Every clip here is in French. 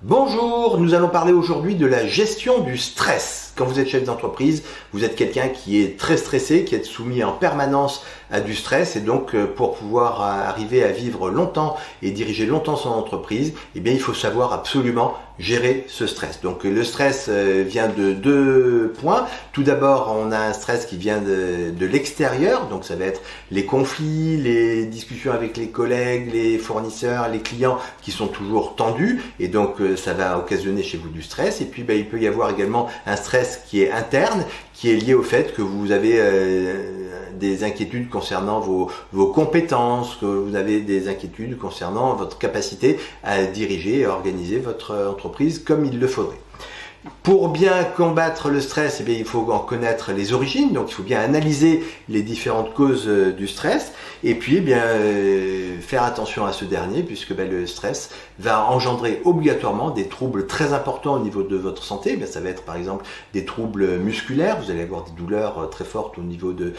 Bonjour, nous allons parler aujourd'hui de la gestion du stress. Quand vous êtes chef d'entreprise, vous êtes quelqu'un qui est très stressé, qui est soumis en permanence à du stress et donc pour pouvoir arriver à vivre longtemps et diriger longtemps son entreprise, eh bien il faut savoir absolument gérer ce stress. Donc le stress vient de deux points. Tout d'abord, on a un stress qui vient de l'extérieur, donc ça va être les conflits, les discussions avec les collègues, les fournisseurs, les clients qui sont toujours tendus et donc ça va occasionner chez vous du stress. Et puis il peut y avoir également un stress qui est interne, qui est lié au fait que vous avez des inquiétudes concernant vos compétences, que vous avez des inquiétudes concernant votre capacité à diriger et à organiser votre entreprise comme il le faudrait. Pour bien combattre le stress, eh bien, il faut en connaître les origines, donc il faut bien analyser les différentes causes du stress et puis faire attention à ce dernier puisque le stress va engendrer obligatoirement des troubles très importants au niveau de votre santé. Ça va être par exemple des troubles musculaires, vous allez avoir des douleurs très fortes au niveau de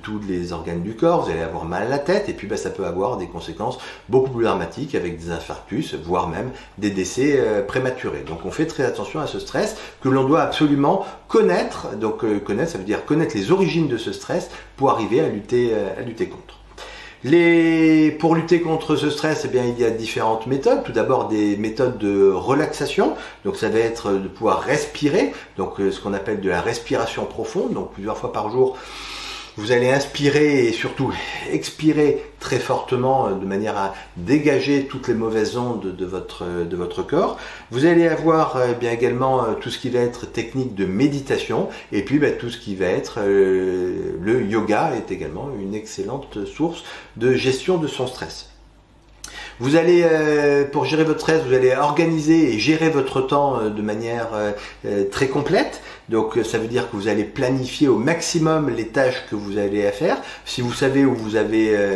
tous les organes du corps, vous allez avoir mal à la tête et puis ça peut avoir des conséquences beaucoup plus dramatiques avec des infarctus, voire même des décès prématurés. Donc on fait très attention à ce stress que l'on doit absolument connaître. Donc connaître, ça veut dire connaître les origines de ce stress pour arriver à lutter contre. Pour lutter contre ce stress, il y a différentes méthodes. Tout d'abord des méthodes de relaxation. Donc ça va être de pouvoir respirer, donc ce qu'on appelle de la respiration profonde. Donc plusieurs fois par jour, vous allez inspirer et surtout expirer très fortement de manière à dégager toutes les mauvaises ondes de votre corps. Vous allez avoir également tout ce qui va être technique de méditation et puis tout ce qui va être le yoga est également une excellente source de gestion de son stress. Vous allez, pour gérer votre stress, vous allez organiser et gérer votre temps de manière très complète. Donc ça veut dire que vous allez planifier au maximum les tâches que vous allez à faire. Si vous savez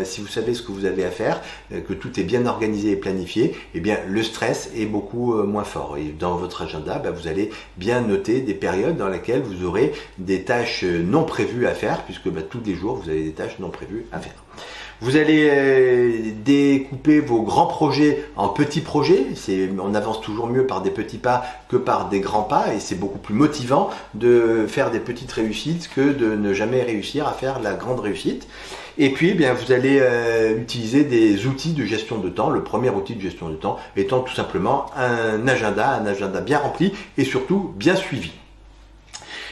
si vous savez ce que vous avez à faire, que tout est bien organisé et planifié, eh bien le stress est beaucoup moins fort. Et dans votre agenda, vous allez bien noter des périodes dans lesquelles vous aurez des tâches non prévues à faire, puisque tous les jours vous avez des tâches non prévues à faire. Vous allez découper vos grands projets en petits projets. On avance toujours mieux par des petits pas que par des grands pas et c'est beaucoup plus motivant de faire des petites réussites que de ne jamais réussir à faire la grande réussite. Et puis vous allez utiliser des outils de gestion de temps. Le premier outil de gestion de temps étant tout simplement un agenda bien rempli et surtout bien suivi.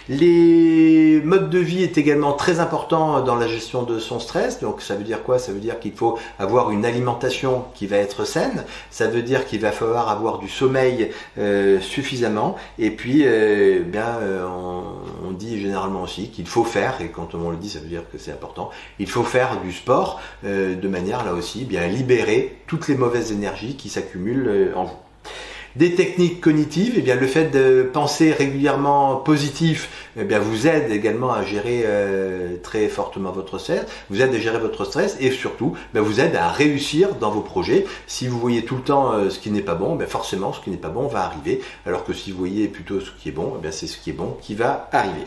Les modes de vie est également très important dans la gestion de son stress. Donc ça veut dire quoi? Ça veut dire qu'il faut avoir une alimentation qui va être saine. Ça veut dire qu'il va falloir avoir du sommeil suffisamment. Et puis on dit généralement aussi qu'il faut faire, et quand on le dit ça veut dire que c'est important, il faut faire du sport de manière là aussi libérer toutes les mauvaises énergies qui s'accumulent en vous. Des techniques cognitives, le fait de penser régulièrement positif, vous aide également à gérer très fortement votre stress, vous aide à gérer votre stress et surtout vous aide à réussir dans vos projets. Si vous voyez tout le temps ce qui n'est pas bon, forcément ce qui n'est pas bon va arriver, alors que si vous voyez plutôt ce qui est bon, c'est ce qui est bon qui va arriver.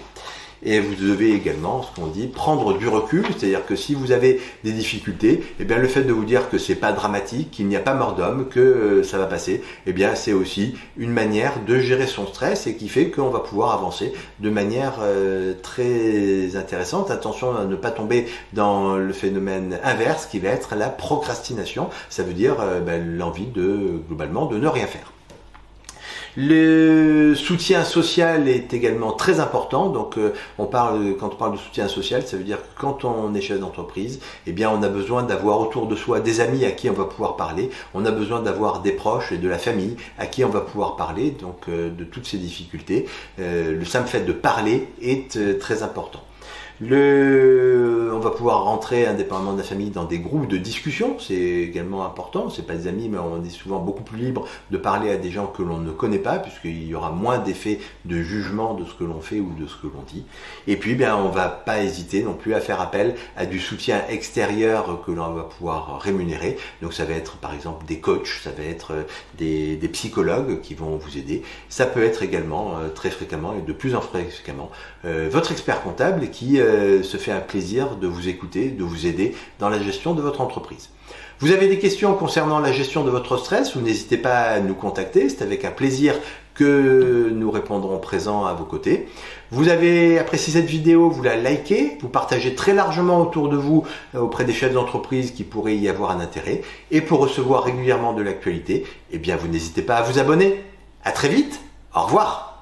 Et vous devez également, ce qu'on dit, prendre du recul, c'est-à-dire que si vous avez des difficultés, le fait de vous dire que c'est pas dramatique, qu'il n'y a pas mort d'homme, que ça va passer, c'est aussi une manière de gérer son stress et qui fait qu'on va pouvoir avancer de manière très intéressante. Attention à ne pas tomber dans le phénomène inverse qui va être la procrastination, ça veut dire l'envie globalement de ne rien faire. Le soutien social est également très important. Donc quand on parle de soutien social, ça veut dire que quand on est chef d'entreprise, on a besoin d'avoir autour de soi des amis à qui on va pouvoir parler. On a besoin d'avoir des proches et de la famille à qui on va pouvoir parler donc de toutes ces difficultés. Le simple fait de parler est très important. On va pouvoir rentrer indépendamment de la famille dans des groupes de discussion, c'est également important, c'est pas des amis mais on est souvent beaucoup plus libre de parler à des gens que l'on ne connaît pas puisqu'il y aura moins d'effet de jugement de ce que l'on fait ou de ce que l'on dit. Et puis on va pas hésiter non plus à faire appel à du soutien extérieur que l'on va pouvoir rémunérer, donc ça va être par exemple des coachs, ça va être des psychologues qui vont vous aider, ça peut être également très fréquemment et de plus en plus fréquemment votre expert comptable qui se fait un plaisir de vous écouter, de vous aider dans la gestion de votre entreprise. Vous avez des questions concernant la gestion de votre stress, vous n'hésitez pas à nous contacter, c'est avec un plaisir que nous répondrons présents à vos côtés. Vous avez apprécié cette vidéo, vous la likez, vous partagez très largement autour de vous auprès des chefs d'entreprise qui pourraient y avoir un intérêt. Et pour recevoir régulièrement de l'actualité, eh bien vous n'hésitez pas à vous abonner. À très vite, au revoir.